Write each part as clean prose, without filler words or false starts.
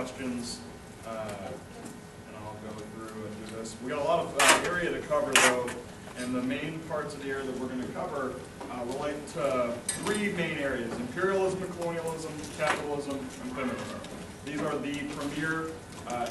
questions, and I'll go through and do this. We got a lot of area to cover, though, and the main parts of the area that we're going to cover relate to three main areas: imperialism and colonialism, capitalism, and feminism. These are the premier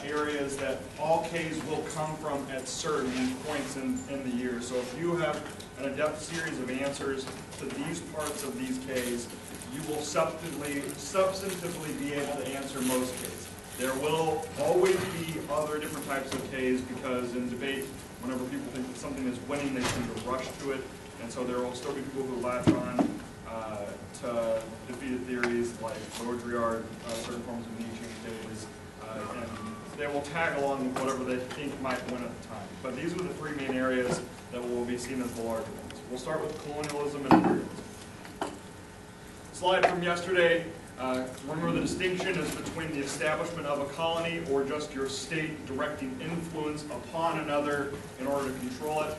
areas that all Ks will come from at certain points in the year. So if you have an adept series of answers to these parts of these Ks, you will substantively be able to answer most Ks. There will always be other different types of Ks, because in debate, whenever people think that something is winning, they tend to rush to it. And so there will still be people who latch on to defeated theories like Baudrillard, certain forms of Nietzsche Ks, and they will tag along with whatever they think might win at the time. But these are the three main areas that will be seen as the larger ones. We'll start with colonialism and imperialism. Slide from yesterday. Remember, the distinction is between the establishment of a colony or just your state directing influence upon another in order to control it.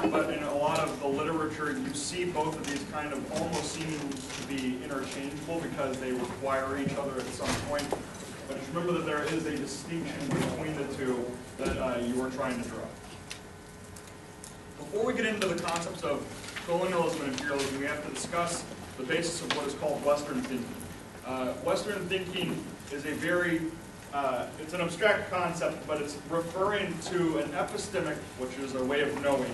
But in a lot of the literature, you see both of these kind of almost seeming to be interchangeable because they require each other at some point. But just remember that there is a distinction between the two that you are trying to draw. Before we get into the concepts of colonialism and imperialism, we have to discuss the basis of what is called Western thinking. Western thinking is a very, it's an abstract concept, but it's referring to an epistemic, which is a way of knowing,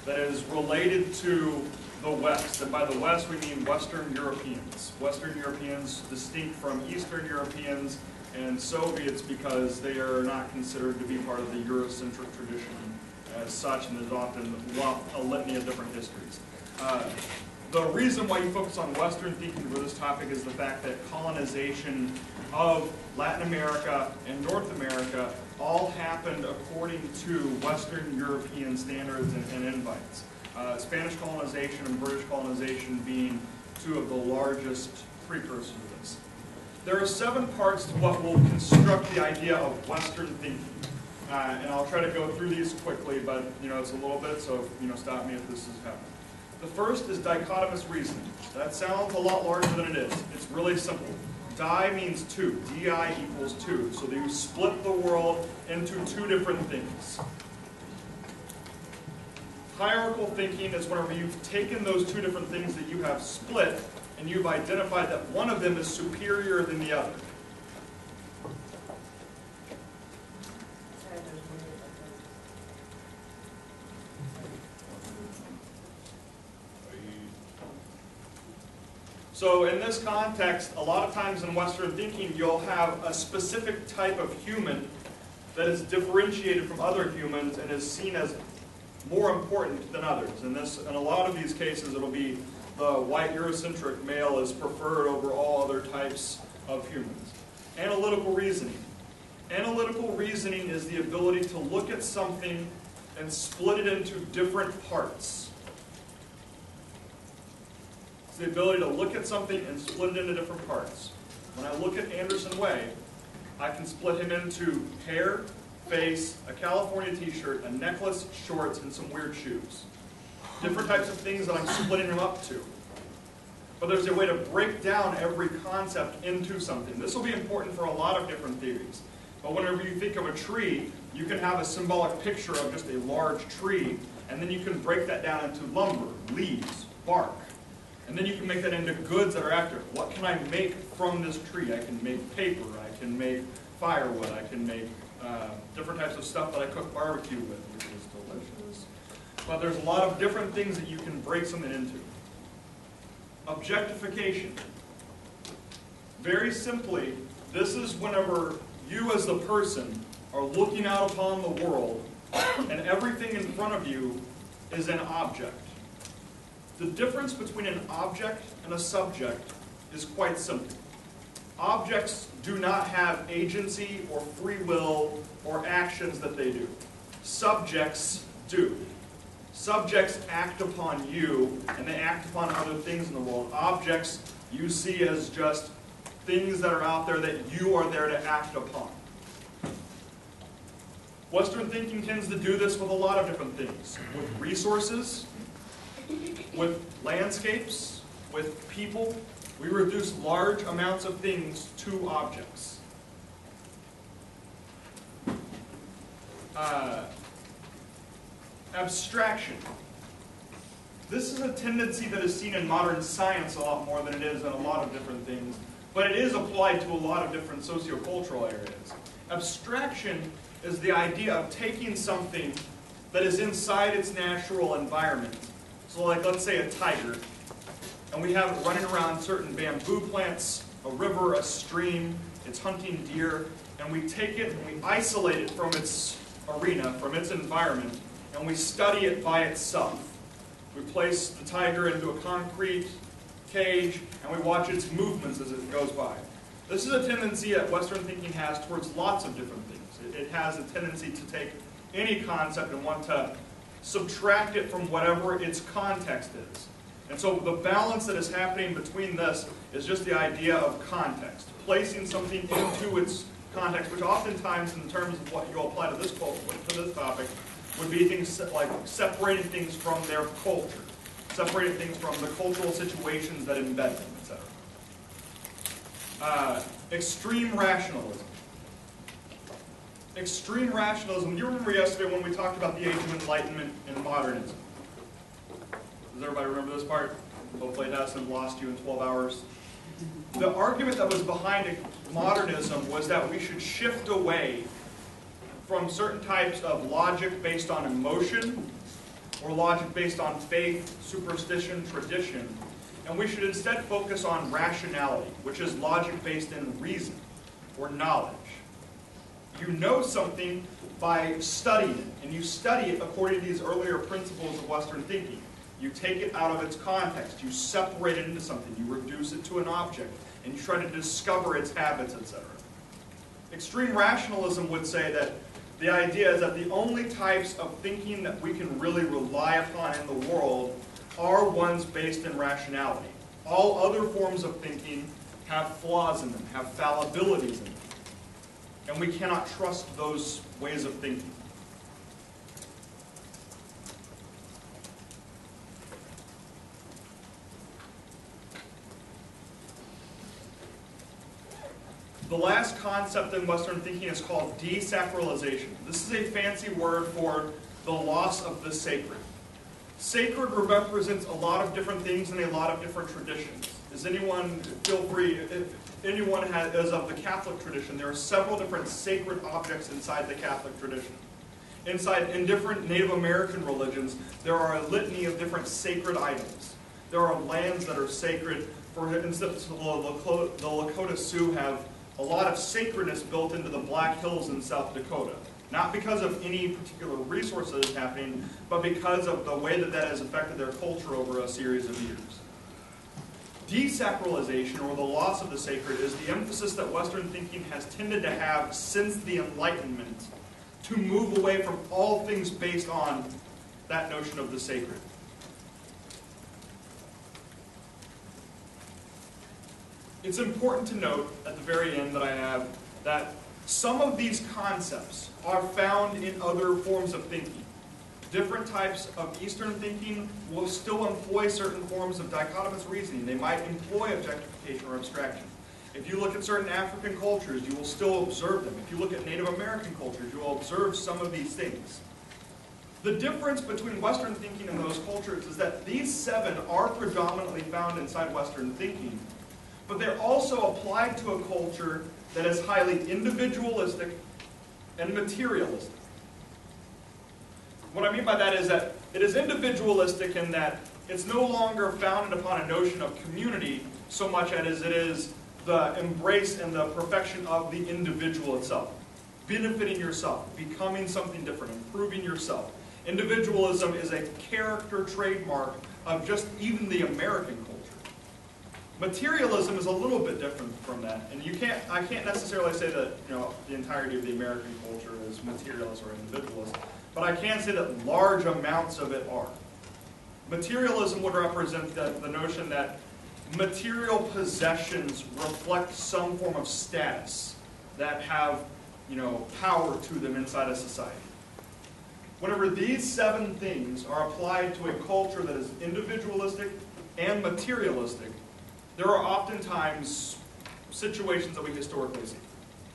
that is related to the West. And by the West, we mean Western Europeans. Western Europeans distinct from Eastern Europeans and Soviets, because they are not considered to be part of the Eurocentric tradition as such, and there's often a litany of different histories. The reason why you focus on Western thinking for this topic is the fact that colonization of Latin America and North America all happened according to Western European standards and invites. Spanish colonization and British colonization being two of the largest precursors of this. There are 7 parts to what will construct the idea of Western thinking. And I'll try to go through these quickly, but it's a little bit, so stop me if this is happening. The first is dichotomous reasoning. That sounds a lot larger than it is. It's really simple. Di means two. Di equals two. So you split the world into two different things. Hierarchical thinking is whenever you've taken those two different things that you have split and you've identified that one of them is superior than the other. So in this context, a lot of times in Western thinking, you'll have a specific type of human that is differentiated from other humans and is seen as more important than others. In a lot of these cases, it'll be the white Eurocentric male is preferred over all other types of humans. Analytical reasoning. Analytical reasoning is the ability to look at something and split it into different parts. It's the ability to look at something and split it into different parts. When I look at Anderson Way, I can split him into hair, face, a California t-shirt, a necklace, shorts, and some weird shoes. Different types of things that I'm splitting him up to. But there's a way to break down every concept into something. This will be important for a lot of different theories. But whenever you think of a tree, you can have a symbolic picture of just a large tree, and then you can break that down into lumber, leaves, bark. And then you can make that into goods that are active. What can I make from this tree? I can make paper, I can make firewood, I can make different types of stuff that I cook barbecue with, which is delicious. But there's a lot of different things that you can break something into. Objectification. Very simply, this is whenever you as the person are looking out upon the world and everything in front of you is an object. The difference between an object and a subject is quite simple. Objects do not have agency or free will or actions that they do. Subjects do. Subjects act upon you, and they act upon other things in the world. Objects you see as just things that are out there that you are there to act upon. Western thinking tends to do this with a lot of different things. With resources, with landscapes, with people. We reduce large amounts of things to objects. abstraction. This is a tendency that is seen in modern science a lot more than it is in a lot of different things, but it is applied to a lot of different sociocultural areas. Abstraction is the idea of taking something that is inside its natural environment. So like, let's say a tiger, and we have it running around certain bamboo plants, a river, a stream, it's hunting deer, and we take it and we isolate it from its arena, from its environment, and we study it by itself. We place the tiger into a concrete cage, and we watch its movements as it goes by. This is a tendency that Western thinking has towards lots of different things. It has a tendency to take any concept and want to subtract it from whatever its context is. And so the balance that is happening between this is just the idea of context, placing something into its context, which oftentimes in terms of what you'll apply to this topic, would be things like separating things from their culture, separating things from the cultural situations that embed them, etc. Extreme rationalism. Extreme rationalism. Do you remember yesterday when we talked about the Age of Enlightenment and modernism? Does everybody remember this part? Hopefully it hasn't lost you in 12 hours. The argument that was behind modernism was that we should shift away from certain types of logic based on emotion, or logic based on faith, superstition, tradition, and we should instead focus on rationality, which is logic based in reason, or knowledge. You know something by studying it, and you study it according to these earlier principles of Western thinking. You take it out of its context, you separate it into something, you reduce it to an object, and you try to discover its habits, etc. Extreme rationalism would say that the idea is that the only types of thinking that we can really rely upon in the world are ones based in rationality. All other forms of thinking have flaws in them, have fallibilities in them. And we cannot trust those ways of thinking. The last concept in Western thinking is called desacralization. This is a fancy word for the loss of the sacred. Sacred represents a lot of different things in a lot of different traditions. Does anyone, feel free, if anyone is of the Catholic tradition, there are several different sacred objects inside the Catholic tradition. In different Native American religions, there are a litany of different sacred items. There are lands that are sacred. For instance, the Lakota Sioux have a lot of sacredness built into the Black Hills in South Dakota. Not because of any particular resource that is happening, but because of the way that has affected their culture over a series of years. Desacralization, or the loss of the sacred, is the emphasis that Western thinking has tended to have since the Enlightenment to move away from all things based on that notion of the sacred. It's important to note at the very end that I have that some of these concepts are found in other forms of thinking. Different types of Eastern thinking will still employ certain forms of dichotomous reasoning. They might employ objectification or abstraction. If you look at certain African cultures, you will still observe them. If you look at Native American cultures, you will observe some of these things. The difference between Western thinking and those cultures is that these 7 are predominantly found inside Western thinking, but they're also applied to a culture that is highly individualistic and materialistic. What I mean by that is that it is individualistic in that it's no longer founded upon a notion of community so much as it is the embrace and the perfection of the individual itself. Benefiting yourself, becoming something different, improving yourself. Individualism is a character trademark of just even the American culture. Materialism is a little bit different from that, and I can't necessarily say that the entirety of the American culture is materialist or individualist, but I can say that large amounts of it are. Materialism would represent the notion that material possessions reflect some form of status that have power to them inside a society. Whenever these 7 things are applied to a culture that is individualistic and materialistic, there are oftentimes situations that we historically see.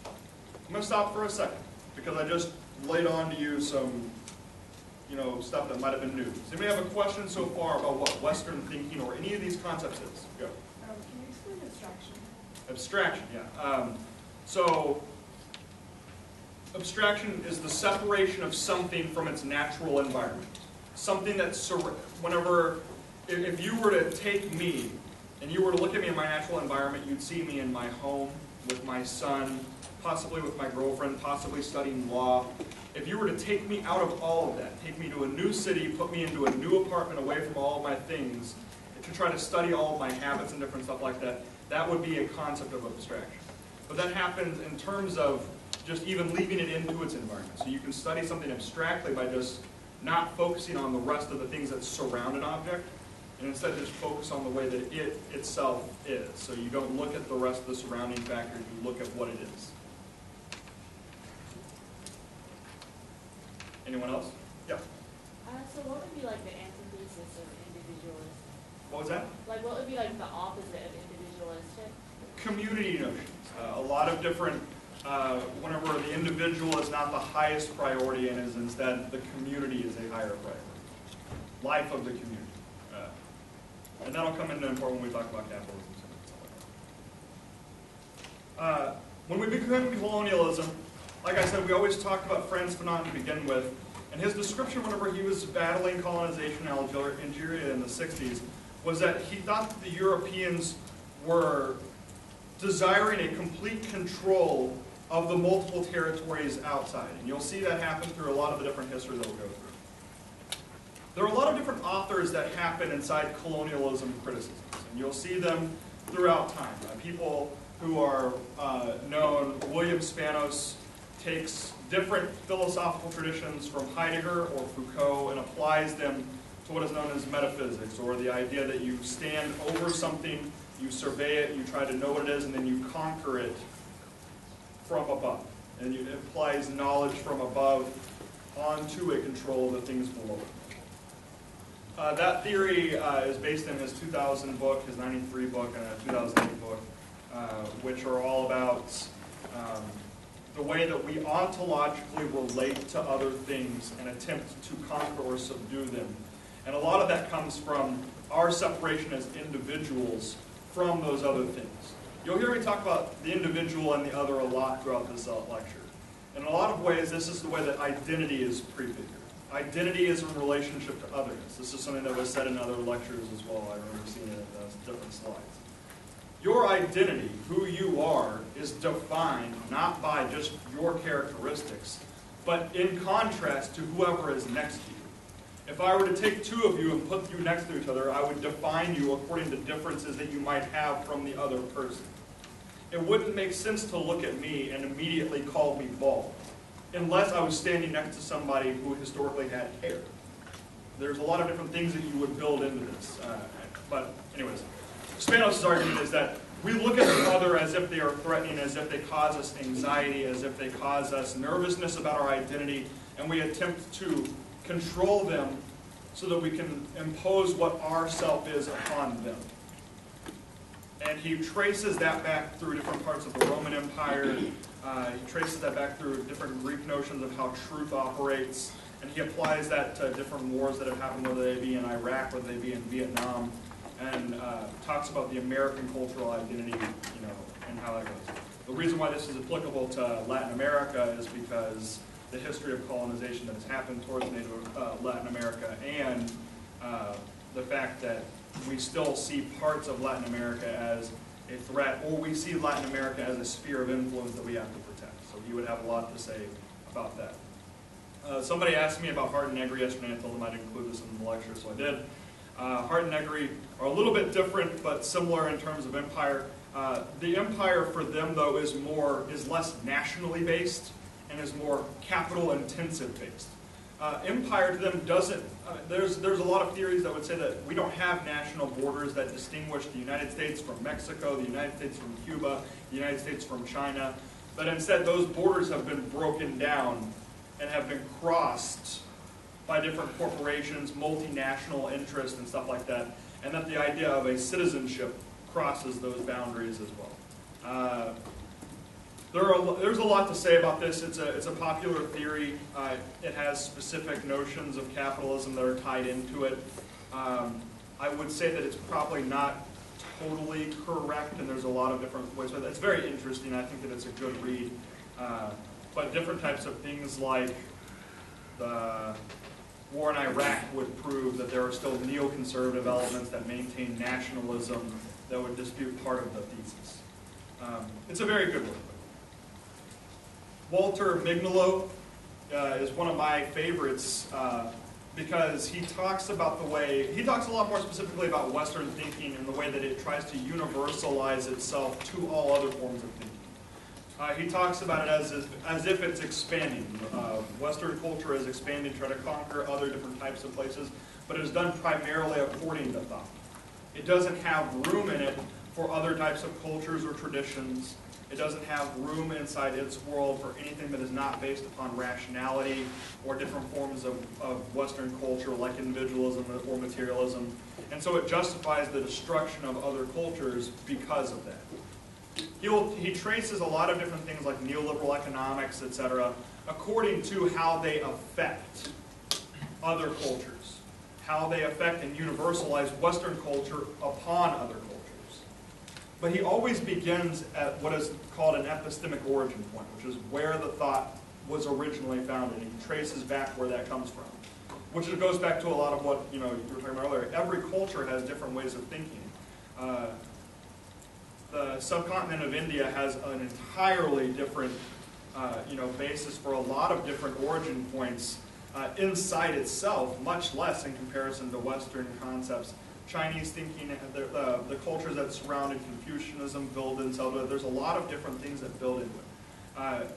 I'm going to stop for a second. because I just laid on to you some stuff that might have been new. Does anybody have a question so far about what Western thinking or any of these concepts is? Go. Can you explain abstraction? Abstraction, yeah. So abstraction is the separation of something from its natural environment. Something that's, if you were to take me and you were to look at me in my natural environment, you'd see me in my home with my son, possibly with my girlfriend, possibly studying law. If you were to take me out of all of that, take me to a new city, put me into a new apartment away from all of my things, to try to study all of my habits and different stuff like that, that would be a concept of abstraction. But that happens in terms of just even leaving it into its environment. So you can study something abstractly by just not focusing on the rest of the things that surround an object, and instead just focus on the way that it itself is. So you don't look at the rest of the surrounding factors, you look at what it is. Anyone else? Yeah. So what would be like the antithesis of individualist? What was that? Like what would be like the opposite of individualistic? Community notions. A lot of different, whenever the individual is not the highest priority and is instead the community is a higher priority. Life of the community. And that'll come into important when we talk about capitalism. When we become colonialism, like I said, we always talked about Frantz Fanon to begin with, and his description whenever he was battling colonization in Algeria in the 60s was that he thought that the Europeans were desiring a complete control of the multiple territories outside. And you'll see that happen through a lot of the different history that we'll go through. There are a lot of different authors that happen inside colonialism criticisms, and you'll see them throughout time. People who are known, William Spanos takes different philosophical traditions from Heidegger or Foucault and applies them to what is known as metaphysics, or the idea that you stand over something, you survey it, you try to know what it is, and then you conquer it from above. And it applies knowledge from above onto a control of the things below it. That theory is based in his 2000 book, his 93 book, and a 2008 book, which are all about the way that we ontologically relate to other things and attempt to conquer or subdue them. And a lot of that comes from our separation as individuals from those other things. You'll hear me talk about the individual and the other a lot throughout this lecture. In a lot of ways, this is the way that identity is prefigured. Identity is in relationship to otherness. This is something that was said in other lectures as well. I remember seeing it in different slides. Your identity, who you are, is defined not by just your characteristics, but in contrast to whoever is next to you. If I were to take two of you and put you next to each other, I would define you according to differences that you might have from the other person. It wouldn't make sense to look at me and immediately call me bald, unless I was standing next to somebody who historically had hair. There's a lot of different things that you would build into this. But anyways, Spanos' argument is that we look at the other as if they are threatening, as if they cause us anxiety, as if they cause us nervousness about our identity, and we attempt to control them so that we can impose what our self is upon them. And he traces that back through different parts of the Roman Empire. He traces that back through different Greek notions of how truth operates. And he applies that to different wars that have happened, whether they be in Iraq, whether they be in Vietnam, and talks about the American cultural identity, and how that goes. The reason why this is applicable to Latin America is because the history of colonization that has happened towards Native Latin America, and the fact that we still see parts of Latin America as a threat, or we see Latin America as a sphere of influence that we have to protect. So he would have a lot to say about that. Somebody asked me about Hart and Negri yesterday, and I told them I'd include this in the lecture, so I did. Hart and Negri are a little bit different, but similar in terms of empire. The empire for them, though, is less nationally based and is more capital intensive based. Empire to them doesn't, there's a lot of theories that would say that we don't have national borders that distinguish the United States from Mexico, the United States from Cuba, the United States from China, but instead those borders have been broken down and have been crossed by different corporations, multinational interests and stuff like that, and that the idea of a citizenship crosses those boundaries as well. There's a lot to say about this. It's a popular theory. It has specific notions of capitalism that are tied into it. I would say that it's probably not totally correct, and there's a lot of different ways. But it's very interesting. I think that it's a good read. But different types of things like the war in Iraq would prove that there are still neoconservative elements that maintain nationalism that would dispute part of the thesis. It's a very good one. Walter Mignolo is one of my favorites because he talks about he talks a lot more specifically about Western thinking and the way that it tries to universalize itself to all other forms of thinking. He talks about it as if it's expanding. Western culture is expanding, trying to conquer other different types of places, but it is done primarily according to thought. It doesn't have room in it for other types of cultures or traditions. It doesn't have room inside its world for anything that is not based upon rationality or different forms of Western culture like individualism or materialism. And so it justifies the destruction of other cultures because of that. He traces a lot of different things like neoliberal economics, etc., according to how they affect other cultures, how they affect and universalize Western culture upon other cultures. But he always begins at what is called an epistemic origin point, which is where the thought was originally founded, and he traces back where that comes from. Which goes back to a lot of what you were talking about earlier. Every culture has different ways of thinking. The subcontinent of India has an entirely different basis for a lot of different origin points inside itself, much less in comparison to Western concepts. Chinese thinking, the cultures that surrounded Confucianism build themselves. There's a lot of different things that build into it,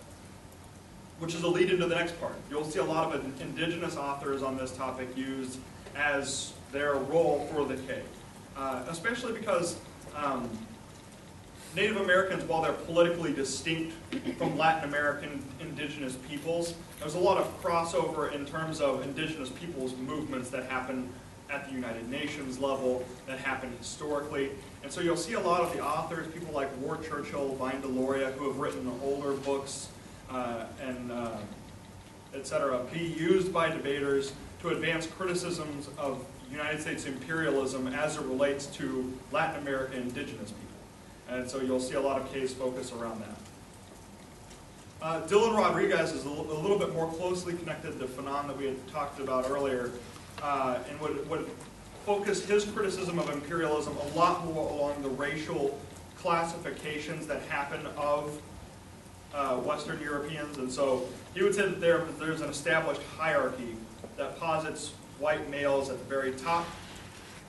which is a lead into the next part. You'll see a lot of indigenous authors on this topic used as their role for the K, especially because Native Americans, while they're politically distinct from Latin American indigenous peoples, there's a lot of crossover in terms of indigenous peoples movements that happen at the United Nations level, that happen historically. And so you'll see a lot of the authors, people like Ward Churchill, Vine Deloria, who have written older books, etc., be used by debaters to advance criticisms of United States imperialism as it relates to Latin American indigenous people. And so you'll see a lot of case focus around that. Dylan Rodriguez is a little bit more closely connected to Fanon that we had talked about earlier, and would focus his criticism of imperialism a lot more along the racial classifications that happen of Western Europeans. And so he would say that there's an established hierarchy that posits white males at the very top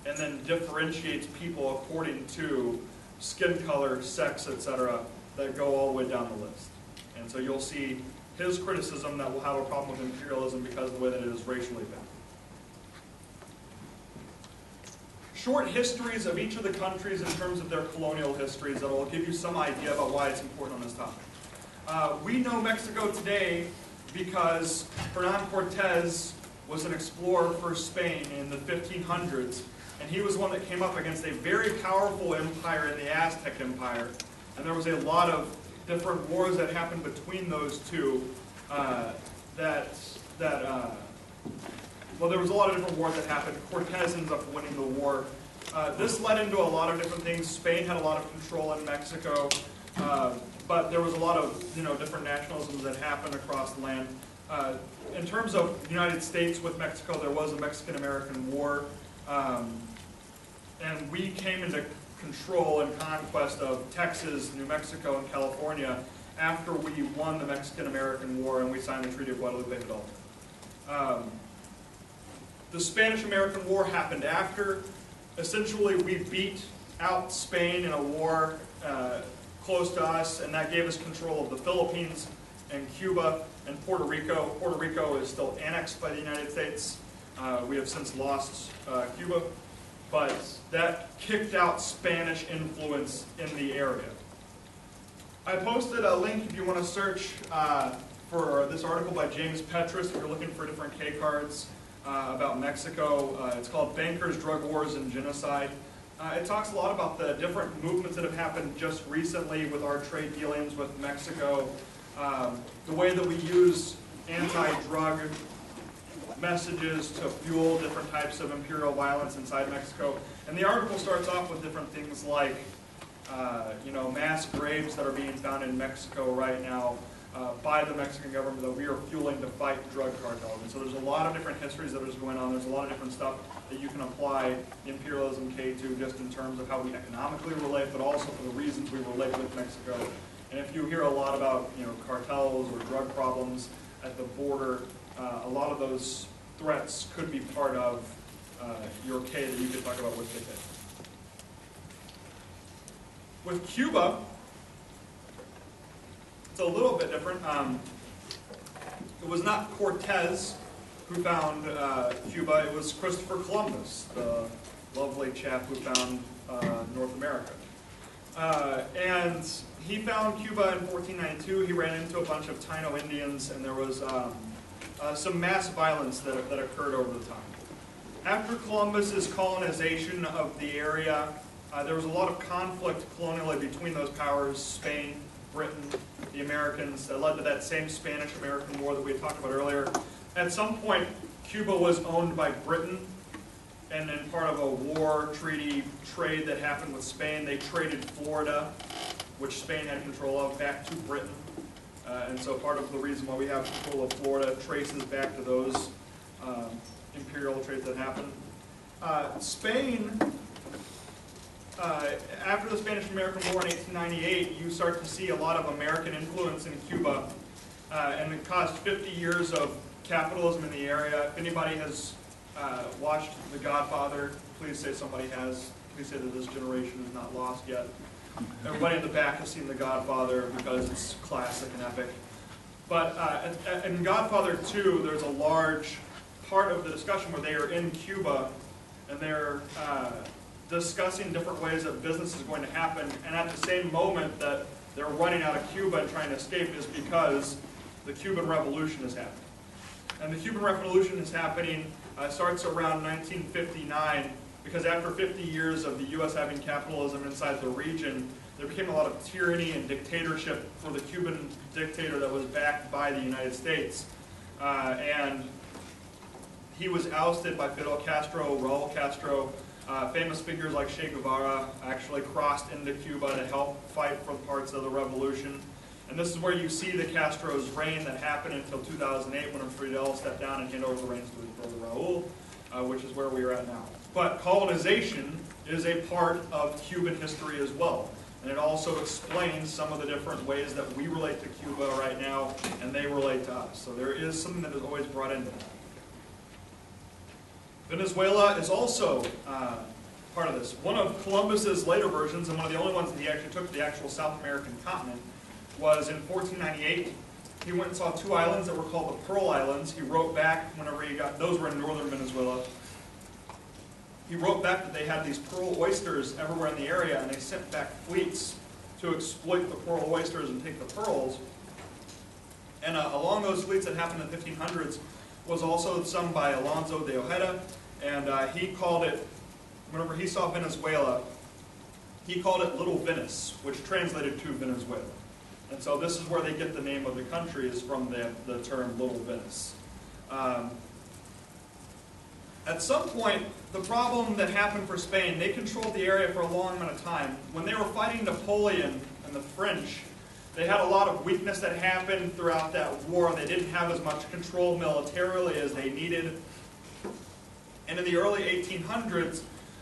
and then differentiates people according to skin color, sex, etc., that go all the way down the list. And so you'll see his criticism that will have a problem with imperialism because of the way that it is racially bound. Short histories of each of the countries in terms of their colonial histories that will give you some idea about why it's important on this topic. We know Mexico today because Hernán Cortés was an explorer for Spain in the 1500s, and he was one that came up against a very powerful empire in the Aztec Empire, and there was a lot of different wars that happened between those two well, there was a lot of different wars that happened. Cortés ends up winning the war. This led into a lot of different things. Spain had a lot of control in Mexico, but there was a lot of different nationalisms that happened across the land. In terms of the United States with Mexico, there was a Mexican-American War, and we came into control and conquest of Texas, New Mexico, and California after we won the Mexican-American War and we signed the Treaty of Guadalupe Hidalgo. The Spanish-American War happened after. Essentially, we beat out Spain in a war close to us, and that gave us control of the Philippines and Cuba and Puerto Rico. Puerto Rico is still annexed by the United States. We have since lost Cuba, but that kicked out Spanish influence in the area. I posted a link if you want to search for this article by James Petrus if you're looking for different K cards about Mexico. It's called Bankers, Drug Wars, and Genocide. It talks a lot about the different movements that have happened just recently with our trade dealings with Mexico, the way that we use anti-drug messages to fuel different types of imperial violence inside Mexico. And the article starts off with different things like, mass graves that are being found in Mexico right now by the Mexican government that we are fueling to fight drug cartels. And so there's a lot of different histories that is going on. There's a lot of different stuff that you can apply imperialism K to just in terms of how we economically relate, but also for the reasons we relate with Mexico. And if you hear a lot about cartels or drug problems at the border, a lot of those threats could be part of your K that you could talk about with KK. With Cuba, it's a little bit different. It was not Cortez who found Cuba, it was Christopher Columbus, the lovely chap who found North America. And he found Cuba in 1492. He ran into a bunch of Taino Indians, and there was some mass violence that occurred over the time. After Columbus's colonization of the area, there was a lot of conflict colonially between those powers, Spain, Britain, the Americans, that led to that same Spanish-American War that we had talked about earlier. At some point, Cuba was owned by Britain, and in part of a war treaty trade that happened with Spain, they traded Florida, which Spain had control of, back to Britain. And so part of the reason why we have control of Florida traces back to those imperial trades that happened. Spain, after the Spanish-American War in 1898, you start to see a lot of American influence in Cuba, and it caused 50 years of capitalism in the area. If anybody has watched The Godfather, please say somebody has. Please say that this generation is not lost yet. Everybody in the back has seen The Godfather because it's classic and epic. But in Godfather 2, there's a large part of the discussion where they are in Cuba and they're discussing different ways that business is going to happen. And at the same moment that they're running out of Cuba and trying to escape is because the Cuban Revolution is happening. And the Cuban Revolution is happening, starts around 1959, because after 50 years of the U.S. having capitalism inside the region, there became a lot of tyranny and dictatorship for the Cuban dictator that was backed by the United States. And he was ousted by Fidel Castro, Raul Castro. Famous figures like Che Guevara actually crossed into Cuba to help fight for parts of the revolution. And this is where you see the Castro's reign that happened until 2008 when Fidel stepped down and handed over the reins to his brother Raul, which is where we are at now. But colonization is a part of Cuban history as well. And it also explains some of the different ways that we relate to Cuba right now and they relate to us. So there is something that is always brought into that. Venezuela is also part of this. One of Columbus's later versions, and one of the only ones that he actually took to the actual South American continent, was in 1498. He went and saw two islands that were called the Pearl Islands. He wrote back whenever he got, those were in northern Venezuela. He wrote back that they had these pearl oysters everywhere in the area, and they sent back fleets to exploit the pearl oysters and take the pearls. And along those fleets that happened in the 1500s was also some by Alonso de Ojeda, and he called it, whenever he saw Venezuela, he called it Little Venice, which translated to Venezuela. And so this is where they get the name of the country, is from the term Little Venice. At some point, the problem that happened for Spain, they controlled the area for a long amount of time. When they were fighting Napoleon and the French, they had a lot of weakness that happened throughout that war. They didn't have as much control militarily as they needed. And in the early 1800s,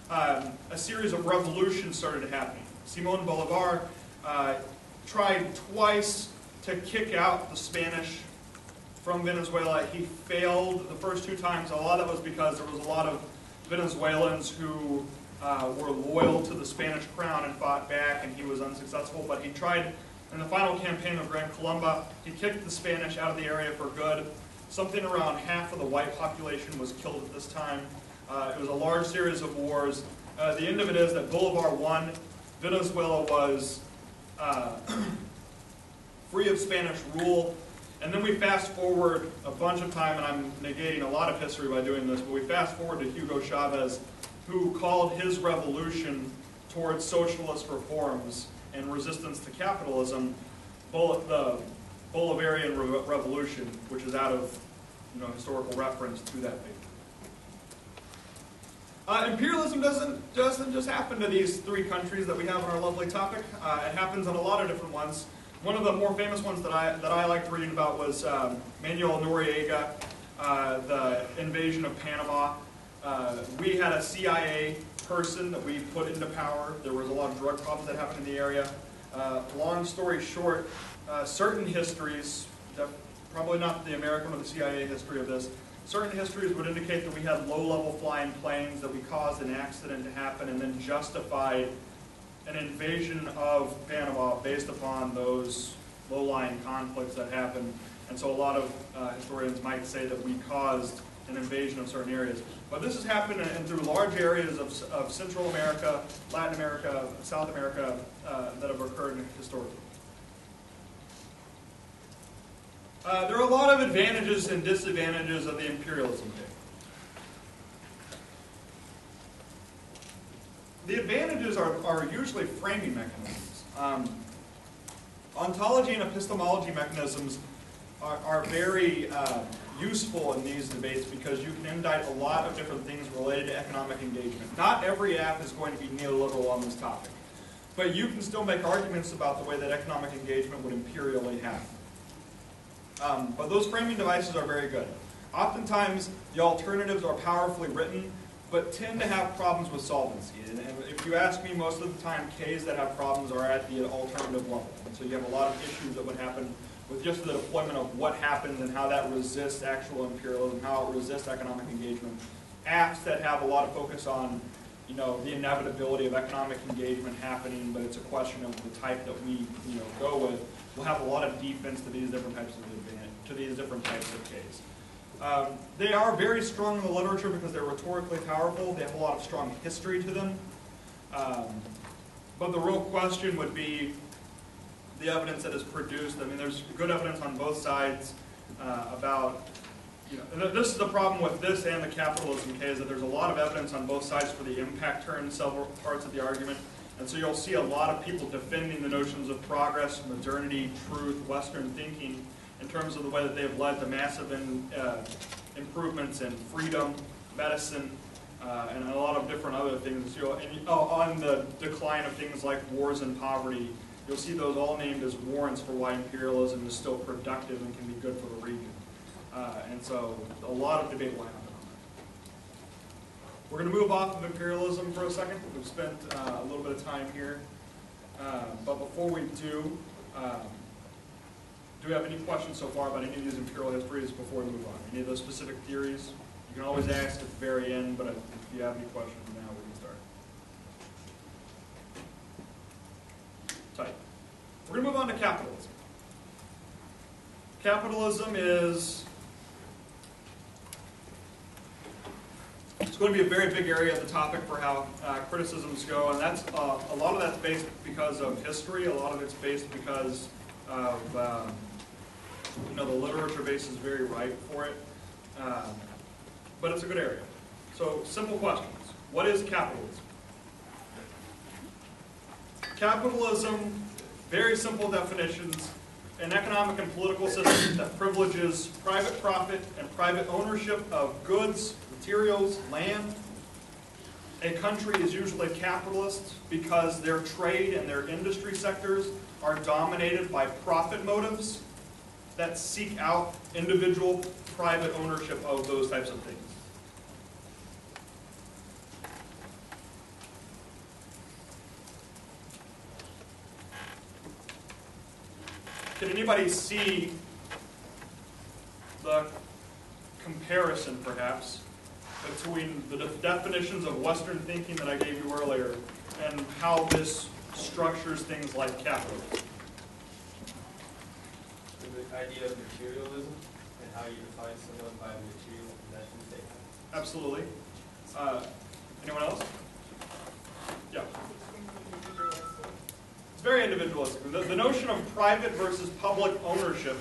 a series of revolutions started happening. Simón Bolívar tried twice to kick out the Spanish from Venezuela. He failed the first two times. A lot of that was because there was a lot of Venezuelans who were loyal to the Spanish crown and fought back, and he was unsuccessful. But he tried, in the final campaign of Gran Colomba, he kicked the Spanish out of the area for good. Something around half of the white population was killed at this time. It was a large series of wars. The end of it is that Bolívar won. Venezuela was free of Spanish rule. And then we fast forward a bunch of time, and I'm negating a lot of history by doing this, but we fast forward to Hugo Chavez, who called his revolution towards socialist reforms and resistance to capitalism the Bolivarian Revolution, which is out of historical reference to that paper. Imperialism doesn't just happen to these three countries that we have on our lovely topic. It happens on a lot of different ones. One of the more famous ones that I liked reading about was Manuel Noriega, the invasion of Panama. We had a CIA person that we put into power. There was a lot of drug problems that happened in the area. Long story short, certain histories, probably not the American or the CIA history of this, certain histories would indicate that we had low-level flying planes, that we caused an accident to happen, and then justified an invasion of Panama based upon those low-lying conflicts that happened. And so a lot of historians might say that we caused an invasion of certain areas. But this has happened through large areas of Central America, Latin America, South America that have occurred historically. There are a lot of advantages and disadvantages of the imperialism thing. The advantages are usually framing mechanisms. Ontology and epistemology mechanisms are very useful in these debates because you can indict a lot of different things related to economic engagement. Not every app is going to be neoliberal on this topic, but you can still make arguments about the way that economic engagement would imperially happen. But those framing devices are very good. Oftentimes, the alternatives are powerfully written, but tend to have problems with solvency. And if you ask me, most of the time, Ks that have problems are at the alternative level. And so you have a lot of issues that would happen with just the deployment of what happens and how that resists actual imperialism, how it resists economic engagement. Apps that have a lot of focus on the inevitability of economic engagement happening, but it's a question of the type that we go with, will have a lot of defense to these different types of Ks. They are very strong in the literature because they're rhetorically powerful. They have a lot of strong history to them. But the real question would be the evidence that is produced. I mean, there's good evidence on both sides about, this is the problem with this and the capitalism K, is that there's a lot of evidence on both sides for the impact turn in several parts of the argument. And so you'll see a lot of people defending the notions of progress, modernity, truth, Western thinking, in terms of the way that they have led to massive improvements in freedom, medicine, and a lot of different other things. On the decline of things like wars and poverty, you'll see those all named as warrants for why imperialism is still productive and can be good for the region. And so a lot of debate will happen on that. We're going to move off of imperialism for a second. We've spent a little bit of time here. But before we do we have any questions so far about any of these imperial histories before we move on? Any of those specific theories? You can always ask at the very end, but if you have any questions now, we can start. Tight. We're going to move on to capitalism. Capitalism is, it's going to be a very big area of the topic for how criticisms go, and that's a lot of that's based because of history. A lot of it's based because of the literature base is very ripe for it, but it's a good area. So, simple questions. What is capitalism? Capitalism, very simple definitions, an economic and political system that privileges private profit and private ownership of goods, materials, land. A country is usually capitalist because their trade and their industry sectors are dominated by profit motives that seek out individual private ownership of those types of things. Can anybody see the comparison, perhaps, between the definitions of Western thinking that I gave you earlier and how this structures things like capitalism? The idea of materialism and how you define someone by material possessions they have. Absolutely. Anyone else? Yeah. It's very individualistic. The notion of private versus public ownership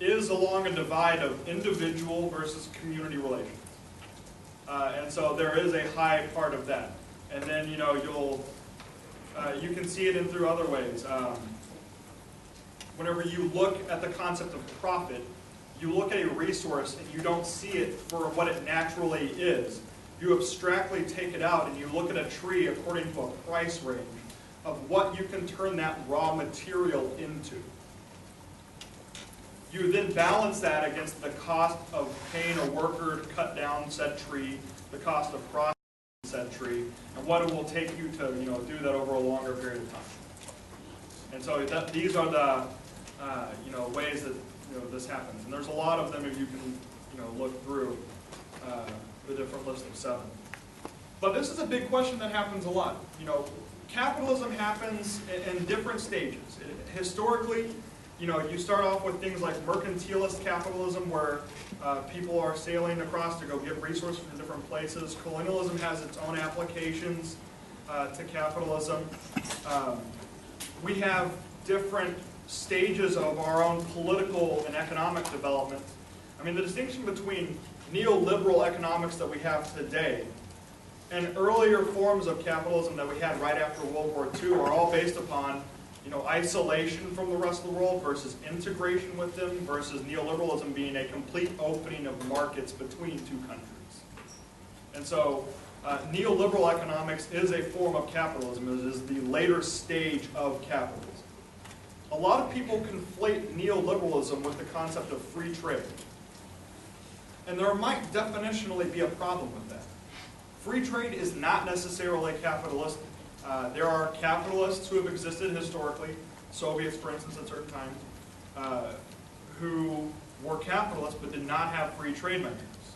is along a divide of individual versus community relations. And so there is a high part of that. And then, you can see it in through other ways. Whenever you look at the concept of profit, you look at a resource and you don't see it for what it naturally is. You abstractly take it out and you look at a tree according to a price range of what you can turn that raw material into. You then balance that against the cost of paying a worker to cut down said tree, the cost of processing said tree, and what it will take you to do that over a longer period of time. And so these are the ways that this happens. And there's a lot of them if you can look through the different list of 7. But this is a big question that happens a lot. Capitalism happens in different stages. Historically, you start off with things like mercantilist capitalism, where people are sailing across to go get resources from different places. Colonialism has its own applications to capitalism. We have different stages of our own political and economic development. I mean, the distinction between neoliberal economics that we have today and earlier forms of capitalism that we had right after World War II are all based upon isolation from the rest of the world versus integration with them versus neoliberalism being a complete opening of markets between two countries. And so neoliberal economics is a form of capitalism. It is the later stage of capitalism. A lot of people conflate neoliberalism with the concept of free trade. And there might definitionally be a problem with that. Free trade is not necessarily capitalistic. There are capitalists who have existed historically, Soviets, for instance, at certain times, who were capitalists but did not have free trade mechanisms.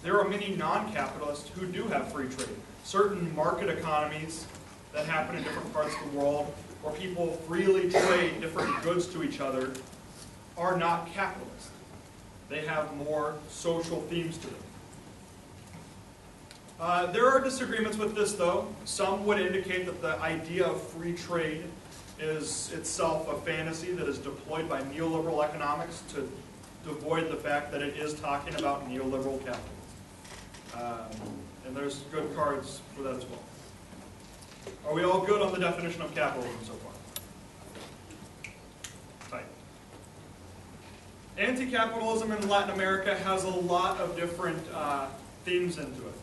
There are many non-capitalists who do have free trade. Certain market economies that happen in different parts of the world where people freely trade different goods to each other are not capitalist. They have more social themes to them. There are disagreements with this, though. Some would indicate that the idea of free trade is itself a fantasy that is deployed by neoliberal economics to avoid the fact that it is talking about neoliberal capitalism. And there's good cards for that as well. Are we all good on the definition of capitalism so far? Tight. Anti-capitalism in Latin America has a lot of different themes into it.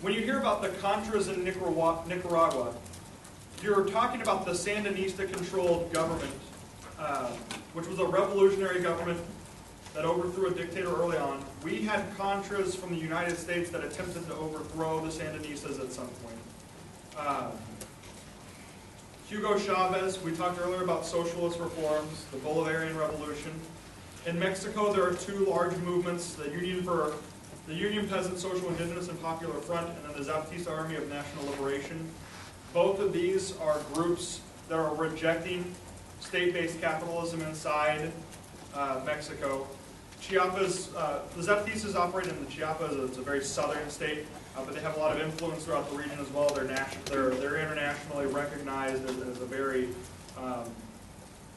When you hear about the Contras in Nicaragua, you're talking about the Sandinista-controlled government, which was a revolutionary government that overthrew a dictator early on. We had Contras from the United States that attempted to overthrow the Sandinistas at some point. Hugo Chavez, we talked earlier about socialist reforms, the Bolivarian Revolution. In Mexico, there are two large movements, the Union Peasant Social Indigenous and Popular Front, and then the Zapatista Army of National Liberation. Both of these are groups that are rejecting state-based capitalism inside Mexico. Chiapas, the Zapatistas operate in the Chiapas. It's a very southern state, but they have a lot of influence throughout the region as well. They're internationally recognized as a very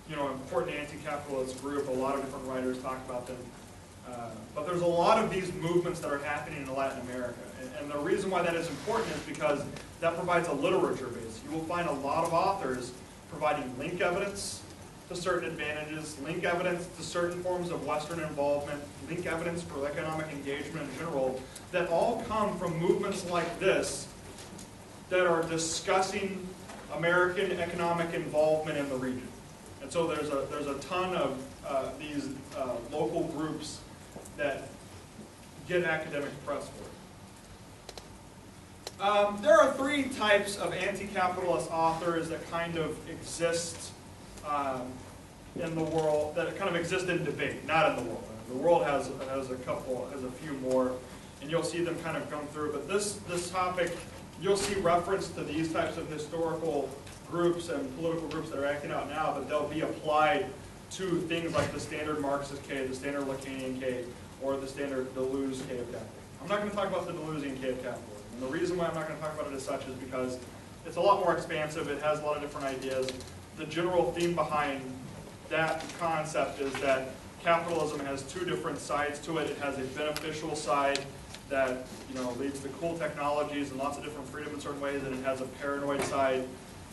important anti-capitalist group. A lot of different writers talk about them. But there's a lot of these movements that are happening in Latin America. And the reason why that is important is because that provides a literature base. You will find a lot of authors providing link evidence to certain advantages, link evidence to certain forms of Western involvement, link evidence for economic engagement in general, that all come from movements like this that are discussing American economic involvement in the region. And so there's a ton of these local groups that get academic press for it. There are three types of anti-capitalist authors that kind of exist in the world, that kind of exist in debate, not in the world. The world has a few more, and you'll see them kind of come through. But this topic, you'll see reference to these types of historical groups and political groups that are acting out now, but they'll be applied to things like the standard Marxist case, the standard Lacanian case, or the standard Deleuze case of capitalism. I'm not going to talk about the Deleuzian case of capitalism. And the reason why I'm not going to talk about it as such is because it's a lot more expansive. It has a lot of different ideas. The general theme behind that concept is that capitalism has two different sides to it. It has a beneficial side that leads to cool technologies and lots of different freedom in certain ways, and it has a paranoid side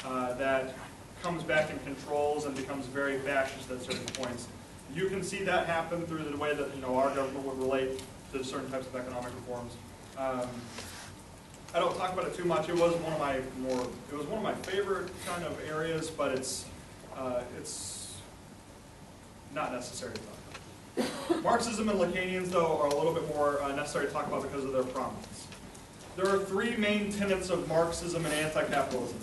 that comes back and controls and becomes very fascist at certain points. You can see that happen through the way that our government would relate to certain types of economic reforms. I don't talk about it too much. It was one of my favorite kind of areas, but it's not necessary to talk about. Marxism and Lacanians, though, are a little bit more necessary to talk about because of their prominence. There are three main tenets of Marxism and anti-capitalism.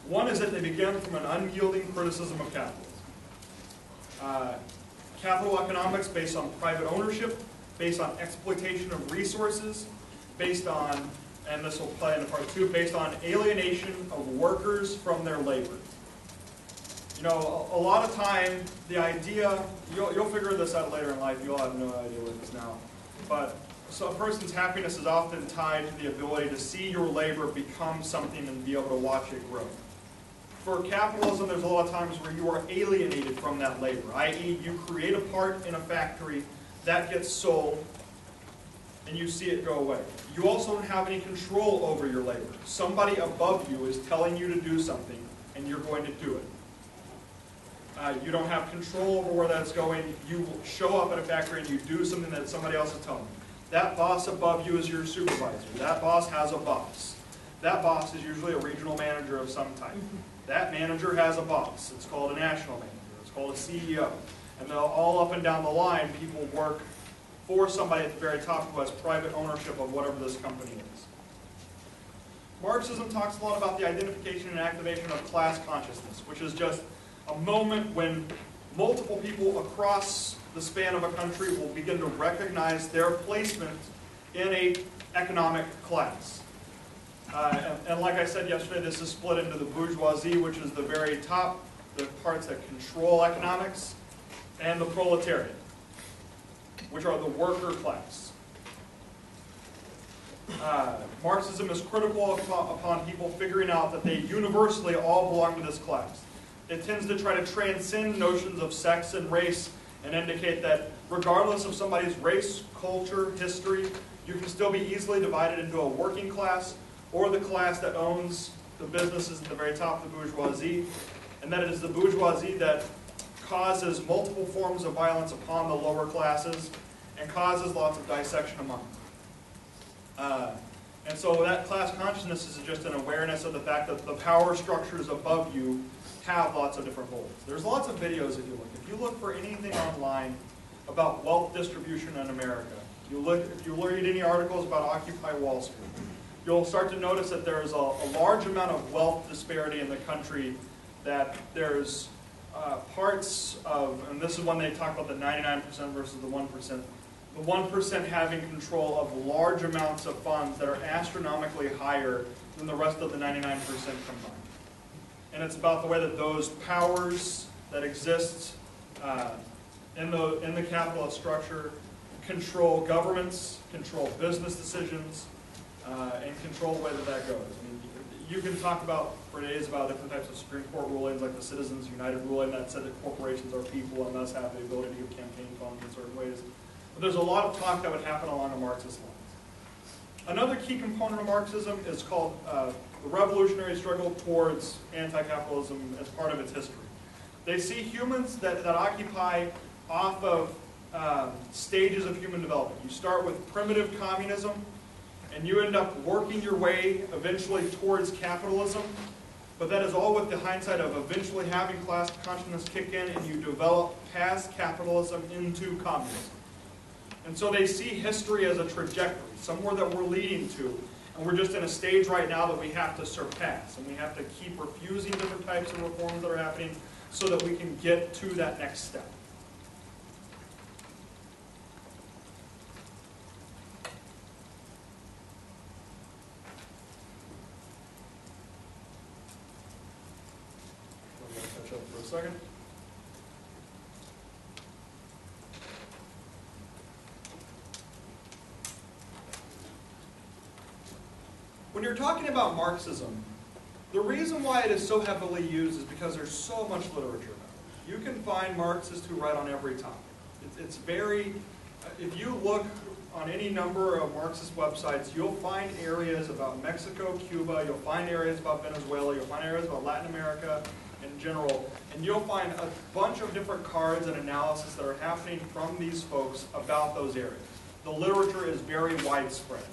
One is that they begin from an unyielding criticism of capitalism. Capital economics based on private ownership, based on exploitation of resources, based on, and this will play into part two, based on alienation of workers from their labor. A lot of time, the idea, you'll figure this out later in life, you'll have no idea what it is now, but so a person's happiness is often tied to the ability to see your labor become something and be able to watch it grow. For capitalism, there's a lot of times where you are alienated from that labor, i.e. you create a part in a factory, that gets sold, and you see it go away. You also don't have any control over your labor. Somebody above you is telling you to do something, and you're going to do it. You don't have control over where that's going. You show up at a factory and you do something that somebody else is telling you. That boss above you is your supervisor. That boss has a boss. That boss is usually a regional manager of some type. That manager has a boss. It's called a national manager. It's called a CEO. And all up and down the line, people work for somebody at the very top who has private ownership of whatever this company is. Marxism talks a lot about the identification and activation of class consciousness, which is just a moment when multiple people across the span of a country will begin to recognize their placement in an economic class. And like I said yesterday, this is split into the bourgeoisie, which is the very top, the parts that control economics, and the proletariat, which are the worker class. Marxism is critical upon people figuring out that they universally all belong to this class. It tends to try to transcend notions of sex and race and indicate that regardless of somebody's race, culture, history, you can still be easily divided into a working class or the class that owns the businesses at the very top of the bourgeoisie, and that it is the bourgeoisie that causes multiple forms of violence upon the lower classes and causes lots of dissection among them. And so that class consciousness is just an awareness of the fact that the power structures above you have lots of different roles. There's lots of videos if you look. If you look for anything online about wealth distribution in America, if you read any articles about Occupy Wall Street, you'll start to notice that there's a large amount of wealth disparity in the country, that there's parts of, and this is when they talk about the 99% versus the 1%, the 1% having control of large amounts of funds that are astronomically higher than the rest of the 99% combined. And it's about the way that those powers that exist in the capitalist structure control governments, control business decisions, and control the way that goes. I mean, you can talk about for days about different types of Supreme Court rulings, like the Citizens United ruling that said that corporations are people and thus have the ability to give campaign funds in certain ways. But there's a lot of talk that would happen along a Marxist line. Another key component of Marxism is called the revolutionary struggle towards anti-capitalism as part of its history. They see humans that occupy off of stages of human development. You start with primitive communism, and you end up working your way eventually towards capitalism, but that is all with the hindsight of eventually having class consciousness kick in and you develop past capitalism into communism. And so they see history as a trajectory, somewhere that we're leading to, and we're just in a stage right now that we have to surpass, and we have to keep refusing different types of reforms that are happening so that we can get to that next step. I'm going to catch up for a second. When you're talking about Marxism, the reason why it is so heavily used is because there's so much literature about it. you can find Marxists who write on every topic. It's very, if you look on any number of Marxist websites, you'll find areas about Mexico, Cuba, you'll find areas about Venezuela, you'll find areas about Latin America in general, and you'll find a bunch of different cards and analysis that are happening from these folks about those areas. The literature is very widespread.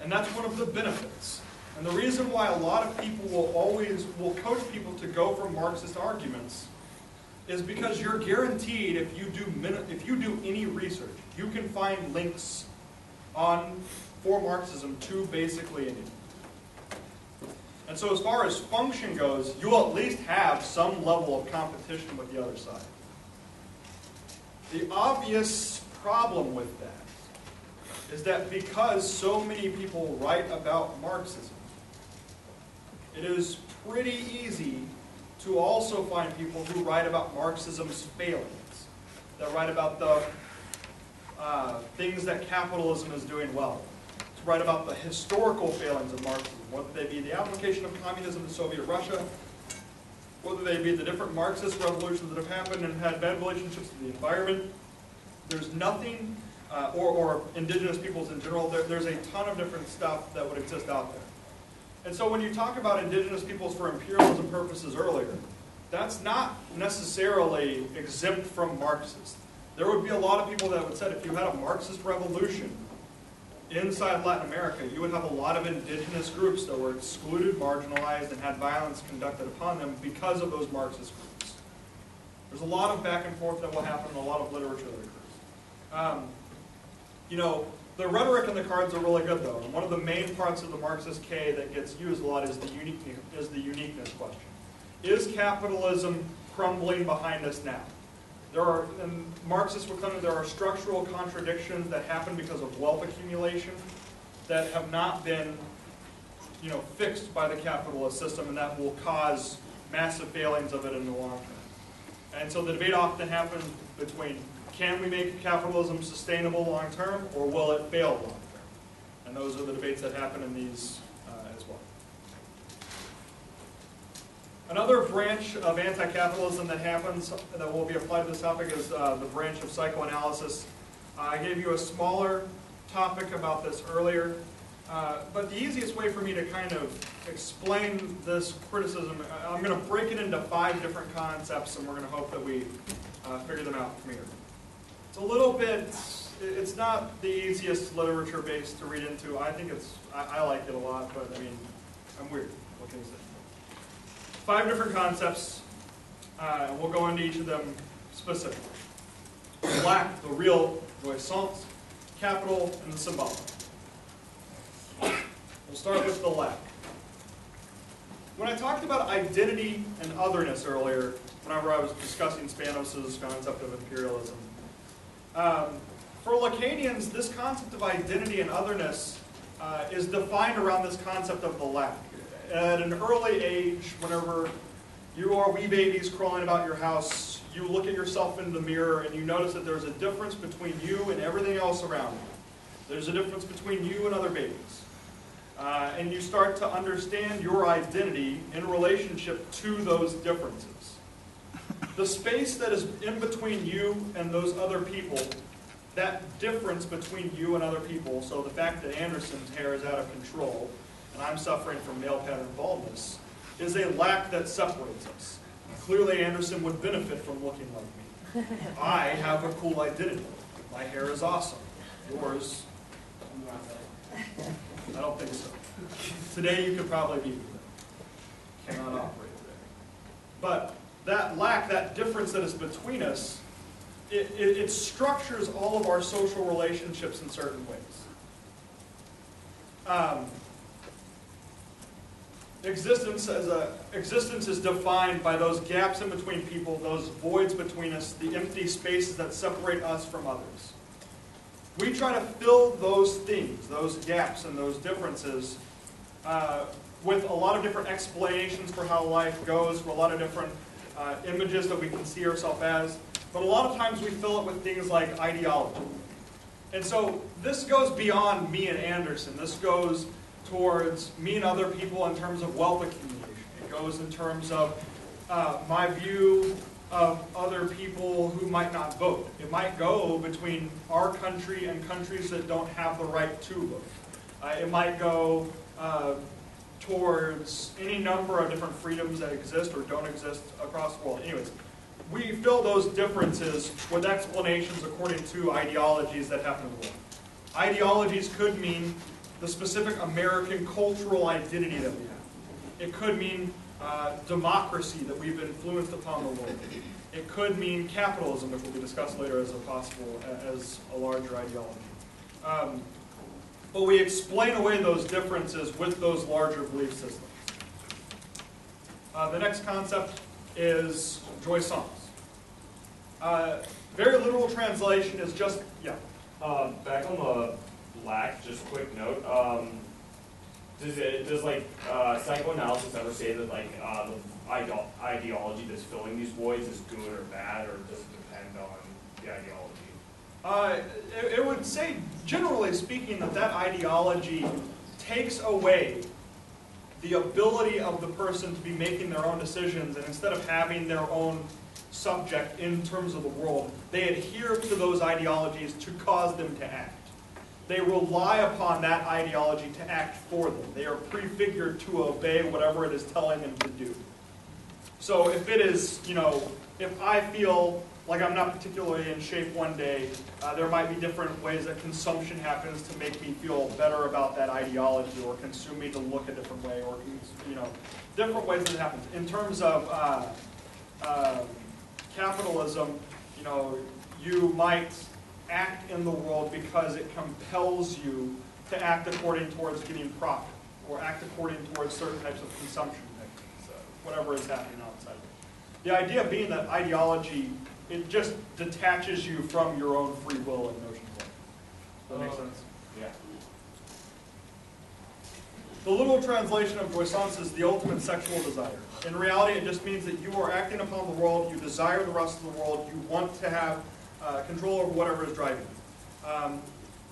And that's one of the benefits. And the reason why a lot of people will coach people to go for Marxist arguments is because you're guaranteed if you do any research, you can find links for Marxism to basically anything. And so as far as function goes, you'll at least have some level of competition with the other side. The obvious problem with that is that because so many people write about Marxism, it is pretty easy to also find people who write about Marxism's failings, that write about the things that capitalism is doing well, to write about the historical failings of Marxism, whether they be the application of communism to Soviet Russia, whether they be the different Marxist revolutions that have happened and had bad relationships with the environment. There's nothing, or indigenous peoples in general, there's a ton of different stuff that would exist out there. And so when you talk about indigenous peoples for imperialism purposes earlier, that's not necessarily exempt from Marxists. There would be a lot of people that would say if you had a Marxist revolution inside Latin America, you would have a lot of indigenous groups that were excluded, marginalized, and had violence conducted upon them because of those Marxist groups. There's a lot of back and forth that will happen and a lot of literature that occurs. The rhetoric and the cards are really good, though. And one of the main parts of the Marxist K that gets used a lot is the uniqueness question. Is capitalism crumbling behind us now? And Marxists will claim that there are structural contradictions that happen because of wealth accumulation that have not been, fixed by the capitalist system, and that will cause massive failings of it in the long term. And so the debate often happens between, can we make capitalism sustainable long term, or will it fail long term? And those are the debates that happen in these as well. Another branch of anti-capitalism that happens, that will be applied to this topic, is the branch of psychoanalysis. I gave you a smaller topic about this earlier, but the easiest way for me to kind of explain this criticism, I'm going to break it into 5 different concepts, and we're going to hope that we figure them out from here. It's a little bit, it's not the easiest literature base to read into. I think I like it a lot, but I mean, I'm weird. What can you say? 5 different concepts, and we'll go into each of them specifically. The lack, the real, jouissance, capital, and the symbolic. We'll start with the lack. When I talked about identity and otherness earlier, whenever I was discussing Spanos's concept of imperialism, for Lacanians, this concept of identity and otherness is defined around this concept of the lack. At an early age, whenever you are wee babies crawling about your house, you look at yourself in the mirror and you notice that there's a difference between you and everything else around you. There's a difference between you and other babies. And you start to understand your identity in relationship to those differences. The space that is in between you and those other people, that difference between you and other people, so the fact that Anderson's hair is out of control and I'm suffering from male pattern baldness, is a lack that separates us. Clearly Anderson would benefit from looking like me. I have a cool identity. My hair is awesome. Yours, I don't think so. Today you could probably be with it. Cannot operate today. But that lack, that difference that is between us, it structures all of our social relationships in certain ways. Existence is defined by those gaps in between people, those voids between us, the empty spaces that separate us from others. We try to fill those things, those gaps and those differences with a lot of different explanations for how life goes, for a lot of different images that we can see ourselves as. But a lot of times we fill it with things like ideology. And so this goes beyond me and Anderson. This goes towards me and other people in terms of wealth accumulation. It goes in terms of my view of other people who might not vote. It might go between our country and countries that don't have the right to vote. It might go towards any number of different freedoms that exist or don't exist across the world. Anyways, we fill those differences with explanations according to ideologies that happen in the world. Ideologies could mean the specific American cultural identity that we have. It could mean democracy that we've influenced upon the world. It could mean capitalism, which will be discussed later as a larger ideology. But we explain away those differences with those larger belief systems. The next concept is jouissance. Very literal translation is just, yeah. Back on the black, just a quick note. Does psychoanalysis ever say that the ideology that's filling these voids is good or bad, or does it depend on the ideology? It would say, generally speaking, that ideology takes away the ability of the person to be making their own decisions, and instead of having their own subject in terms of the world, they adhere to those ideologies to cause them to act. They rely upon that ideology to act for them. They are prefigured to obey whatever it is telling them to do. So if it is, if I feel like I'm not particularly in shape one day, there might be different ways that consumption happens to make me feel better about that ideology, or consume me to look a different way, or different ways that it happens. In terms of capitalism, you might act in the world because it compels you to act according towards getting profit, or act according towards certain types of consumption techniques, whatever is happening outside. The idea being that ideology, it just detaches you from your own free will and notions of life. Does that make sense? Yeah. The literal translation of jouissance is the ultimate sexual desire. In reality, it just means that you are acting upon the world, you desire the rest of the world, you want to have control over whatever is driving you.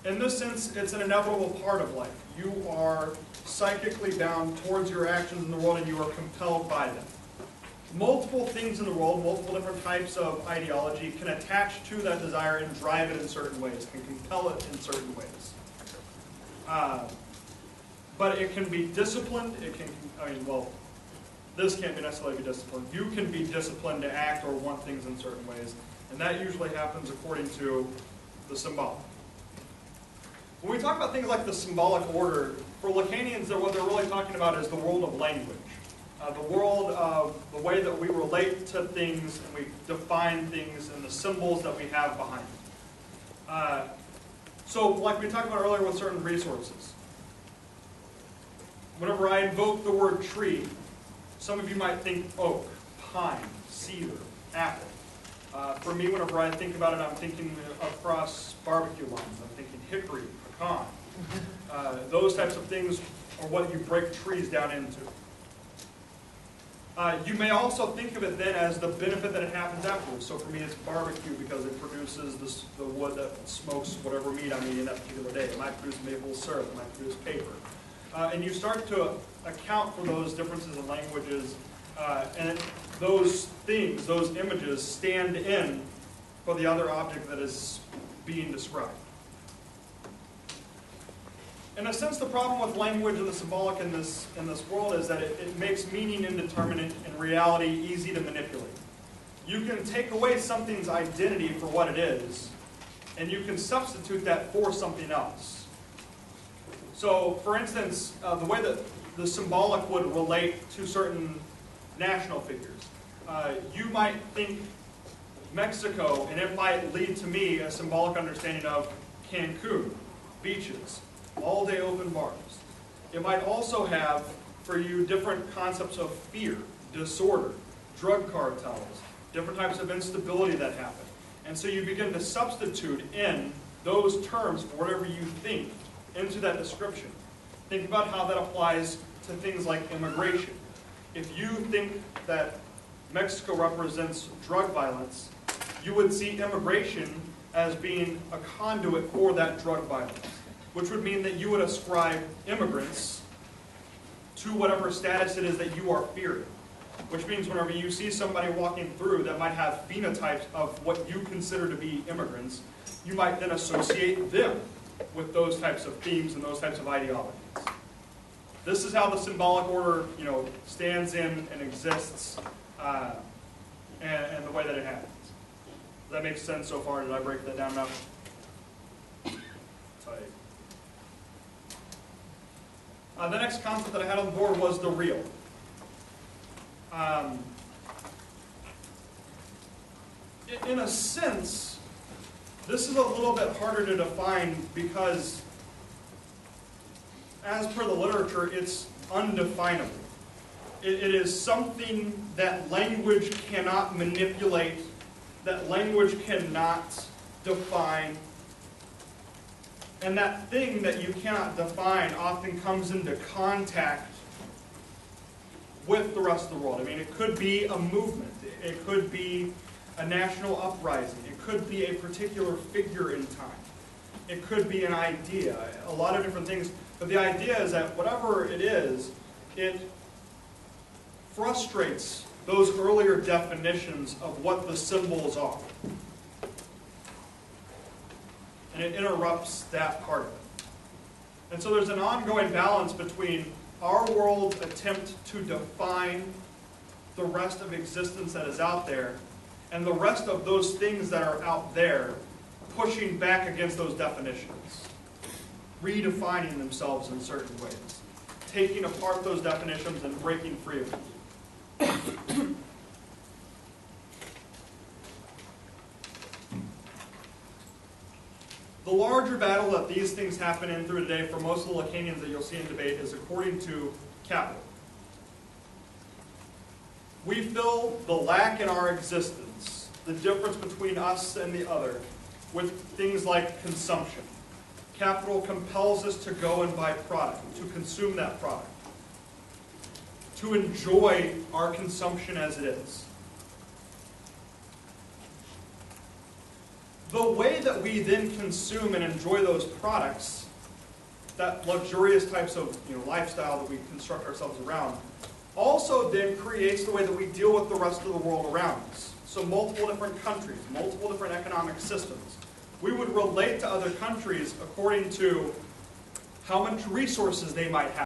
In this sense, it's an inevitable part of life. You are psychically bound towards your actions in the world, and you are compelled by them. Multiple things in the world, multiple different types of ideology can attach to that desire and drive it in certain ways, can compel it in certain ways. But it can be disciplined, this can't necessarily be disciplined. You can be disciplined to act or want things in certain ways, and that usually happens according to the symbolic. When we talk about things like the symbolic order, for Lacanians, what they're really talking about is the world of language. The world of the way that we relate to things, and we define things, and the symbols that we have behind it. So like we talked about earlier with certain resources, whenever I invoke the word tree, some of you might think oak, pine, cedar, apple. For me, whenever I think about it, I'm thinking across barbecue lines. I'm thinking hickory, pecan. Those types of things are what you break trees down into. You may also think of it then as the benefit that it happens afterwards. So for me, it's barbecue because it produces the wood that smokes whatever meat I'm eating that particular day. It might produce maple syrup. It might produce paper. And you start to account for those differences in languages, and those things, those images, stand in for the other object that is being described. In a sense, the problem with language and the symbolic in this world is that it makes meaning indeterminate and reality easy to manipulate. You can take away something's identity for what it is, and you can substitute that for something else. So, for instance, the way that the symbolic would relate to certain national figures. You might think Mexico, and it might lead to me a symbolic understanding of Cancun, beaches, all-day open bars. It might also have, for you, different concepts of fear, disorder, drug cartels, different types of instability that happen. And so you begin to substitute in those terms for whatever you think into that description. Think about how that applies to things like immigration. If you think that Mexico represents drug violence, you would see immigration as being a conduit for that drug violence, which would mean that you would ascribe immigrants to whatever status it is that you are fearing. which means whenever you see somebody walking through that might have phenotypes of what you consider to be immigrants, you might then associate them with those types of themes and those types of ideologies. This is how the symbolic order, stands in and exists, and the way that it happens. Does that make sense so far? Did I break that down enough? Tight. The next concept that I had on the board was the real. In a sense, this is a little bit harder to define because, as per the literature, it's undefinable. It is something that language cannot manipulate, that language cannot define. And that thing that you cannot define often comes into contact with the rest of the world. I mean, it could be a movement. It could be a national uprising. It could be a particular figure in time. It could be an idea. A lot of different things. But the idea is that whatever it is, it frustrates those earlier definitions of what the symbols are. And it interrupts that part of it. And so there's an ongoing balance between our world's attempt to define the rest of existence that is out there and the rest of those things that are out there pushing back against those definitions, redefining themselves in certain ways, taking apart those definitions and breaking free of them. The larger battle that these things happen in through today for most of the Lacanians that you'll see in debate is according to capital. We fill the lack in our existence, the difference between us and the other, with things like consumption. Capital compels us to go and buy product, to consume that product, to enjoy our consumption as it is. The way that we then consume and enjoy those products, that luxurious types of lifestyle that we construct ourselves around, also then creates the way that we deal with the rest of the world around us. So multiple different countries, multiple different economic systems. We would relate to other countries according to how much resources they might have.